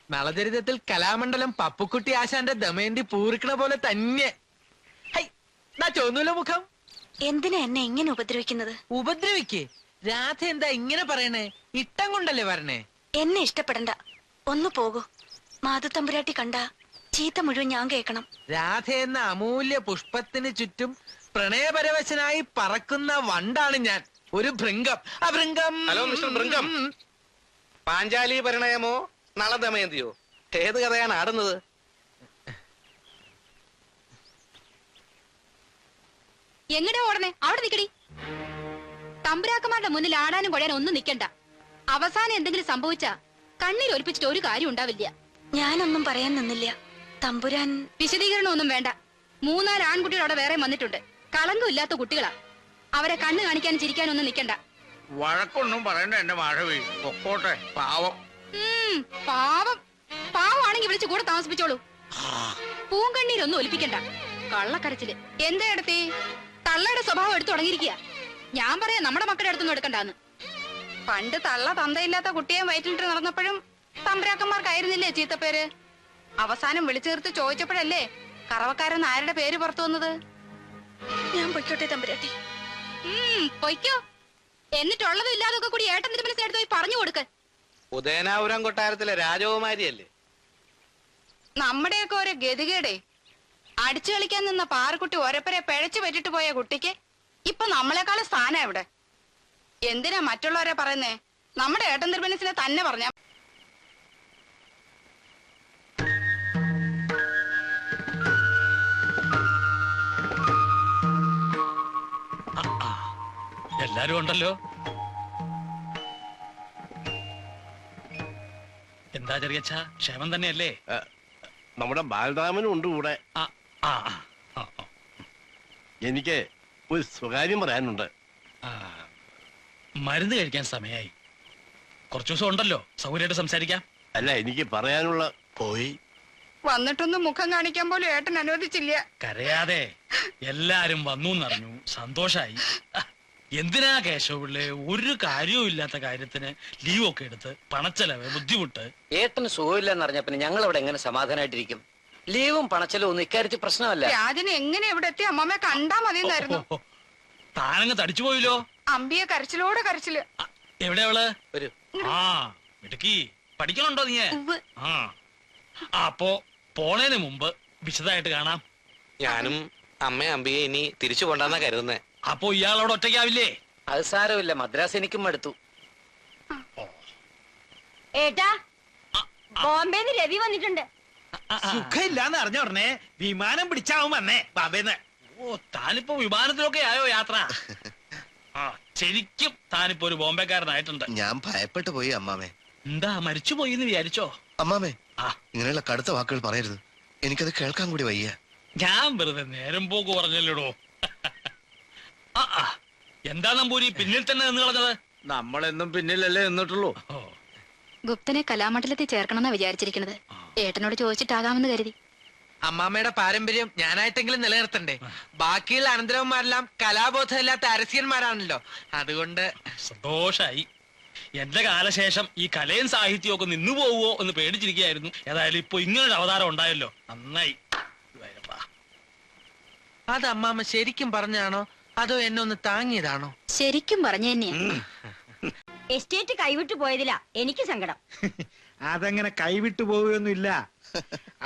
നളചരിതത്തിൽ കലാമണ്ഡലം പപ്പുക്കുട്ടി ആശാന്റെ ദമയന്തി പൂരിക്കണ പോലെ തന്നെ. ചോന്നൂല മുഖം. എന്തിനാ എന്നെ എങ്ങനെ ഉപദ്രവിക്കുന്നത്? ഉപദ്രവിക്കേ? രാധ എന്താ ഇങ്ങനെ പറയണേ? ഇട്ടം കൊണ്ടല്ലേ വരണേ? എന്നെ ഇഷ്ടപ്പെടണ്ട, ഒന്ന് പോകൂ. മാധുത്തമ്പുരാട്ടി കണ്ട ചീത്ത മുഴുവൻ ഞാൻ കേൾക്കണം. രാധ എന്ന അമൂല്യ പുഷ്പത്തിന് ചുറ്റും പ്രണയപരവശനായി പറക്കുന്ന വണ്ടാണ് ഞാൻ, ഒരു ഭൃംഗം. ആ ഭൃംഗം. ഹലോ മിസ്റ്റർ ഭൃംഗം, പാഞ്ചാലി പരിണയമോ നളദമയന്തിയോ, ഏത് കഥയാണ് ആടുന്നത്? എങ്ങടെ ഓടണേ? അവിടെ നിക്കടി. തമ്പുരാക്കന്മാരുടെ മുന്നിൽ ആടാനും കൊഴയാനും ഒന്നും നിക്കണ്ട. അവസാനം എന്തെങ്കിലും സംഭവിച്ചാ കണ്ണീർ ഒലിപ്പിച്ചിട്ട് ഒരു കാര്യം ഉണ്ടാവില്ല. ഞാനൊന്നും പറയാൻ നിന്നില്ല. തമ്പുരാൻ വിശദീകരണം ഒന്നും വേണ്ട. 3-4 ആൺകുട്ടികൾ അവിടെ വേറെ വന്നിട്ടുണ്ട്. കളങ്കമില്ലാത്ത കുട്ടികളാ. അവരെ കണ്ണ് കാണിക്കാനും ചിരിക്കാനും ഒന്നും നിക്കണ്ട. വഴക്കൊന്നും പറയണ്ട എന്റെ മാധവി, പൊക്കോട്ടെ. പാവം. പാവം പാവമാണെങ്കിൽ വിളിച്ച് കൂടെ താമസിപ്പിച്ചോളൂ. പൂങ്കണ്ണീരൊന്നും ഒലിപ്പിക്കണ്ട. കള്ളക്കരച്ചില്. എന്താ എടുത്തേ? തള്ളയുടെ സ്വഭാവം എടുത്തു തുടങ്ങിയിരിക്കുക. ഞാൻ പറയാം നമ്മുടെ മക്കളുടെ അടുത്തൊന്നും എടുക്കണ്ടെന്ന്. പണ്ട് തള്ള തന്തയില്ലാത്ത കുട്ടിയെ വയറ്റിലിട്ട് നടന്നപ്പോഴും തമ്പുരാക്കന്മാർക്കായിരുന്നില്ലേ ചീത്തപ്പേര്? അവസാനം വിളിച്ചു തീർത്ത് ചോദിച്ചപ്പോഴല്ലേ കറവക്കാരൻ ആരുടെ പേര് പുറത്തു വന്നത്? ഞാൻ പൊയ്ക്കോട്ടെ തമ്പുരാട്ടി. പൊയ്ക്കോ. എന്നിട്ടുള്ളതും ഇല്ലാതൊക്കെ കൂടി ഏട്ടൻ തിരുമനസിനടുത്ത് പോയി പറഞ്ഞു കൊടുക്ക. ഉദയനാപുരം കൊട്ടാരത്തിലെ രാജകുമാരിയല്ലേ? നമ്മുടെയൊക്കെ ഒരു ഗതികേടേ. അടിച്ചു കളിക്കാൻ നിന്ന പാറക്കുട്ടി ഒരപ്പരെ പിഴച്ചു പറ്റിട്ട് പോയ കുട്ടിക്ക് ഇപ്പൊ നമ്മളെക്കാളും സ്ഥാനം എവിടെ? എന്തിനാ മറ്റുള്ളവരെ പറയുന്നേ? നമ്മുടെ ഏട്ടൻ തിരുമനസിനെ തന്നെ പറഞ്ഞ. എല്ലാരും ഉണ്ടല്ലോ. എന്താ ചെറിയച്ഛ, ക്ഷേമം തന്നെയല്ലേ? നമ്മുടെ ബാലരാമനും ഉണ്ട് കൂടെ. എനിക്ക് ഒരു സ്വകാര്യം പറയാനുണ്ട്. മരുന്ന് കഴിക്കാൻ സമയായി. കുറച്ചു ദിവസം ഉണ്ടല്ലോ, സൗകര്യമായിട്ട് സംസാരിക്കാം. അല്ല, എനിക്ക് പറയാനുള്ള പോയി വന്നിട്ടൊന്നും മുഖം കാണിക്കാൻ പോലും ഏട്ടൻ അനുവദിച്ചില്ല. കരയാതെ. എല്ലാരും വന്നു എന്നറിഞ്ഞു, സന്തോഷായി. എന്തിനാ കേശവപിള്ളേ ഒരു കാര്യവും ഇല്ലാത്ത കാര്യത്തിന് ലീവൊക്കെ എടുത്ത് പണച്ചെലവ്, ബുദ്ധിമുട്ട്? ഏട്ടന് സുഖമില്ലെന്ന് അറിഞ്ഞപ്പോ ഞങ്ങൾ അവിടെ എങ്ങനെ സമാധാനായിട്ടിരിക്കും? ലീവും പണച്ചെലവും ഒന്നും ഇക്കാര്യത്തിൽ പ്രശ്നമല്ല. രാജന് എങ്ങനെ ഇവിടെ എത്തി അമ്മമ്മയെ കണ്ടാ മതിയെന്നായിരുന്നു. താനങ്ങ് തടിച്ചു പോയില്ലോ. അമ്പിയെ കരച്ചിലോടെ കരച്ചില്. എവിടെ അവള്? മിടുക്കി. പഠിക്കണുണ്ടോ നീ? അപ്പോ പോണേന് മുമ്പ് വിശദമായിട്ട് കാണാം. ഞാനും അമ്മയും അമ്പിയെ ഇനി തിരിച്ചു കൊണ്ടാന്നാ കരുതുന്നേ. അപ്പോ ഇയാളോട് ഒറ്റയ്ക്കാവില്ലേ? അത് സാരമില്ല, മദ്രാസ് എനിക്കും അടുത്തു. ഏട്ടാ, ബോംബെന്ന് രവി വന്നിട്ടുണ്ട്. സുഖമില്ലാന്ന് അറിഞ്ഞ ഉടനെ വിമാനം പിടിച്ചാവും വന്നേ ബാബേന്ന്. താനിപ്പോ വിമാനത്തിലൊക്കെ ആയോ യാത്ര? ശരിക്കും താനിപ്പോ ഒരു ബോംബെക്കാരനായിട്ടുണ്ട്. ഞാൻ ഭയപ്പെട്ടു പോയി അമ്മാമേ. എന്താ, മരിച്ചുപോയി എന്ന് വിചാരിച്ചോ? അമ്മാമേ, ഇങ്ങനെയുള്ള കടുത്ത വാക്കുകൾ പറയരുത്. എനിക്കത് കേൾക്കാൻ കൂടി വയ്യ. ഞാൻ വെറുതെ നേരം പോക്ക് പറഞ്ഞല്ലോടോ. എന്താ നമ്പൂരി പിന്നിൽ തന്നെ നിന്ന് കളഞ്ഞത്? നമ്മളെന്നും പിന്നിലല്ലേ നിന്നിട്ടുള്ളൂ. ഗുപ്തനെ കലാമണ്ഡലത്തിൽ ചേർക്കണമെന്നാ വിചാരിച്ചിരിക്കുന്നത്. ഏട്ടനോട് ചോദിച്ചിട്ടാകാമെന്ന് കരുതി. അമ്മാമ്മയുടെ പാരമ്പര്യം ഞാനായിട്ടെങ്കിലും നിലനിർത്തണ്ടേ? ബാക്കിയുള്ള അനന്തരവന്മാരെല്ലാം കലാബോധമില്ലാത്ത അരസ്യന്മാരാണല്ലോ. അതുകൊണ്ട് സന്തോഷായി. എന്റെ കാലശേഷം ഈ കലയും സാഹിത്യവും ഒക്കെ നിന്നു പോവോ എന്ന് പേടിച്ചിരിക്കുകയായിരുന്നു. ഏതായാലും ഇപ്പൊ ഇങ്ങനൊരു അവതാരം ഉണ്ടായല്ലോ, നന്നായി. അത് അമ്മാമ്മ ശരിക്കും പറഞ്ഞാണോ അതോ എന്നെ ഒന്ന് താങ്ങിയതാണോ? ശരിക്കും പറഞ്ഞു തന്നെയാ. എസ്റ്റേറ്റ് കൈവിട്ടു പോയതിലാ എനിക്ക് സങ്കടം. അതങ്ങനെ കൈവിട്ടു പോവുകയൊന്നുമില്ല.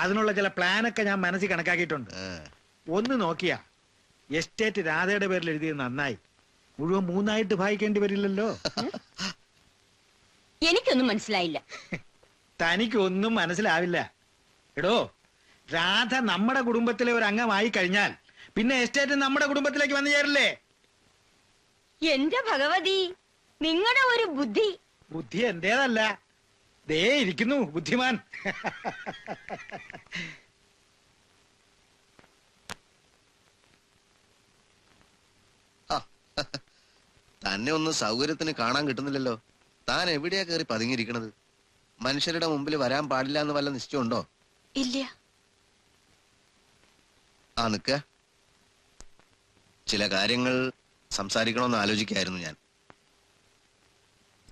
അതിനുള്ള ചില പ്ലാനൊക്കെ ഞാൻ മനസ്സിൽ കണക്കാക്കിയിട്ടുണ്ട്. ഒന്ന് നോക്കിയാ എസ്റ്റേറ്റ് രാധയുടെ പേരിൽ എഴുതിയത് നന്നായി. മുഴുവൻ 3 ഭാഗിക്കേണ്ടി വരില്ലല്ലോ. എനിക്കൊന്നും മനസ്സിലായില്ല. തനിക്കൊന്നും മനസ്സിലാവില്ല. എടോ, രാധ നമ്മുടെ കുടുംബത്തിലെ ഒരു അംഗമായി കഴിഞ്ഞാൽ പിന്നെ എസ്റ്റേറ്റ് നമ്മുടെ കുടുംബത്തിലേക്ക് വന്നു ചേരില്ലേ? എന്റെ ഭഗവതി, നിങ്ങളുടെ ഒരു ബുദ്ധി. ബുദ്ധി എന്റേതല്ല, ദേ ഇരിക്കുന്നു ബുദ്ധിമാൻ. തന്നെ ഒന്ന് സൗകര്യത്തിന് കാണാൻ കിട്ടുന്നില്ലല്ലോ. താൻ എവിടെയാ കയറി പതുങ്ങിയിരിക്കണത്? മനുഷ്യരുടെ മുമ്പിൽ വരാൻ പാടില്ല എന്ന് വല്ല നിശ്ചയമുണ്ടോ? ഇല്ല. നിക്ക. ചില കാര്യങ്ങൾ സംസാരിക്കണമെന്ന് ആലോചിക്കായിരുന്നു ഞാൻ.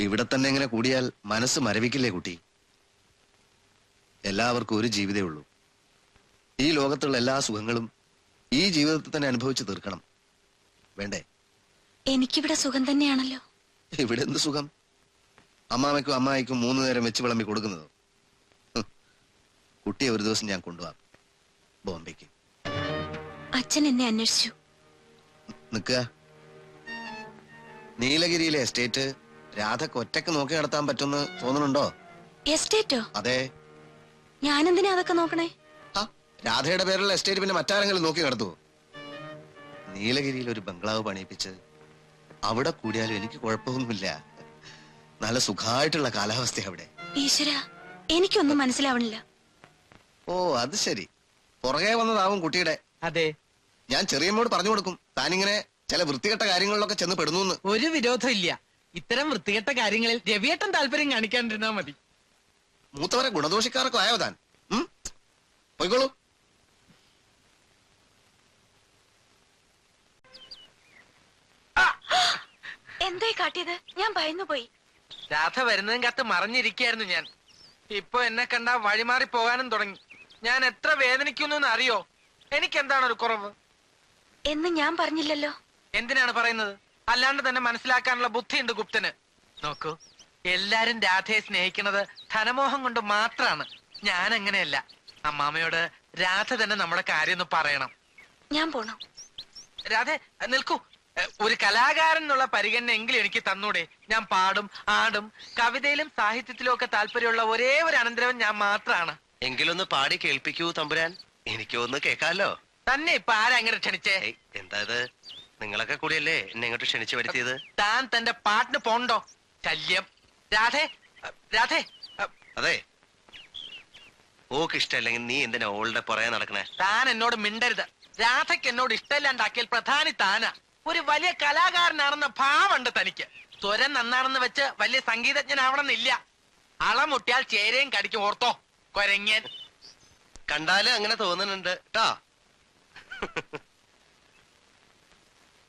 ഇവിടെ തന്നെ ഇങ്ങനെ കൂടിയാൽ മനസ്സ് മരവിക്കില്ലേ കുട്ടി? എല്ലാവർക്കും ഒരു ജീവിതമേ ഉള്ളൂ. ഈ ലോകത്തുള്ള എല്ലാ സുഖങ്ങളും ഈ ജീവിതത്തിൽ തന്നെ അനുഭവിച്ച് തീർക്കണം. വേണ്ടേ? എനിക്കിവിടെ സുഖം തന്നെയാണല്ലോ. ഇവിടെ എന്ത് സുഖം? അമ്മാമയ്ക്കും അമ്മായിക്കും 3 നേരം വെച്ച് വിളമ്പി കൊടുക്കുന്നതോ? കുട്ടിയെ ഒരു ദിവസം ഞാൻ കൊണ്ടുപോവാം ബോംബെക്ക്. അച്ഛൻ എന്നെ അന്വേഷിച്ചു. നിക്കുക. നീലഗിരിയിലെ എസ്റ്റേറ്റ് രാധക്ക് ഒറ്റയ്ക്ക് നോക്കി നടത്താൻ പറ്റുമെന്ന് തോന്നുന്നുണ്ടോ? എസ്റ്റേറ്റോ? അതെ. ഞാനെന്തിനാ അതൊക്കെ നോക്കണേ? ആ, രാധയുടെ പേരുള്ള എസ്റ്റേറ്റ് പിന്നെ മറ്റാരെങ്കിലും നോക്കി നടത്തുവോ? നീലഗിരിയിൽ ഒരു ബംഗ്ലാവ് പണിയിപ്പിച്ച് അവിടെ കൂടിയാലും എനിക്ക് കുഴപ്പമൊന്നുമില്ല. നല്ല സുഖമായിട്ടുള്ള കാലാവസ്ഥ അവിടെ. ഈശ്വര, എനിക്കൊന്നും മനസ്സിലാവണില്ല. ഓ, അത് ശരി. പുറകെ വന്നതാവും കുട്ടിയുടെ. അതെ, ഞാൻ ചെറിയമ്മോട് പറഞ്ഞു കൊടുക്കും താനിങ്ങനെ ചില വൃത്തികെട്ട കാര്യങ്ങളിലൊക്കെ ചെന്ന് പെടുന്നു. ഒരു വിരോധം ഇല്ല. ഇത്തരം വൃത്തികെട്ട കാര്യങ്ങളിൽ രവിയേട്ടൻ താല്പര്യം കാണിക്കാണ്ടിരുന്നാ മതി. മൂത്തവരെ ഗുണദോഷിക്കാരൊക്കെ ആയോ താൻ? പോയിക്കോളൂ. എന്തായി കാട്ടിയത്? ഞാൻ ഭയന്നു പോയി. രാധ വരുന്നതും കത്ത് മറിഞ്ഞിരിക്കായിരുന്നു ഞാൻ. ഇപ്പൊ എന്നെ കണ്ടാ വഴിമാറി പോകാനും തുടങ്ങി. ഞാൻ എത്ര വേദനിക്കുന്നു അറിയോ? എനിക്കെന്താണ് ഒരു കുറവ് എന്ന് ഞാൻ പറഞ്ഞില്ലല്ലോ. എന്തിനാണ് പറയുന്നത്? അല്ലാണ്ട് തന്നെ മനസ്സിലാക്കാനുള്ള ബുദ്ധിയുണ്ട് ഗുപ്തന്. നോക്കൂ, എല്ലാരും രാധയെ സ്നേഹിക്കുന്നത് ധനമോഹം കൊണ്ട് മാത്രാണ്. ഞാൻ അങ്ങനെയല്ല. അമ്മാമയോട് രാധ തന്നെ നമ്മുടെ കാര്യം ഒന്ന് പറയണം. ഞാൻ പോണു. രാധ നിൽക്കൂ. ഒരു കലാകാരൻ എന്നുള്ള പരിഗണന എങ്കിലും എനിക്ക് തന്നൂടെ? ഞാൻ പാടും, ആടും, കവിതയിലും സാഹിത്യത്തിലും ഒക്കെ താല്പര്യമുള്ള ഒരേ ഒരു അനന്തരവൻ ഞാൻ മാത്രാണ്. എങ്കിലൊന്ന് പാടി കേൾപ്പിക്കൂ തമ്പുരാൻ. എനിക്കൊന്ന് കേൾക്കാലോ. തന്നെ ഇപ്പൊ ആരാ ഇങ്ങോട്ട് ക്ഷണിച്ചേ? എന്താ ഇത്? നിങ്ങളൊക്കെ കൂടിയല്ലേ എന്നെ ഇങ്ങോട്ട് ക്ഷണിച്ചു വരുത്തിയത്? താൻ തന്റെ പാട്ടിന് പോണ്ടോ? ശല്യം. രാധേ, രാധേ. അതെ, ഓക്ക് ഇഷ്ടല്ലെങ്കിൽ നീ എന്തിനാ ഓളുടെ പുറകെ നടക്കണേ? താൻ എന്നോട് മിണ്ടരുത്. രാധയ്ക്ക് എന്നോട് ഇഷ്ടമില്ലാണ്ടാക്കിയാൽ പ്രധാനി താനാ. ഒരു വലിയ കലാകാരനാണെന്ന ഭാവമുണ്ട് തനിക്ക്. സ്വരം നന്നാണെന്ന് വെച്ച് വലിയ സംഗീതജ്ഞനാവണമെന്നില്ല. അളമുട്ടിയാൽ ചേരയും കടിക്കും, ഓർത്തോ കൊരങ്ങൻ. കണ്ടാല് അങ്ങനെ തോന്നുന്നുണ്ട് ട്ടാ.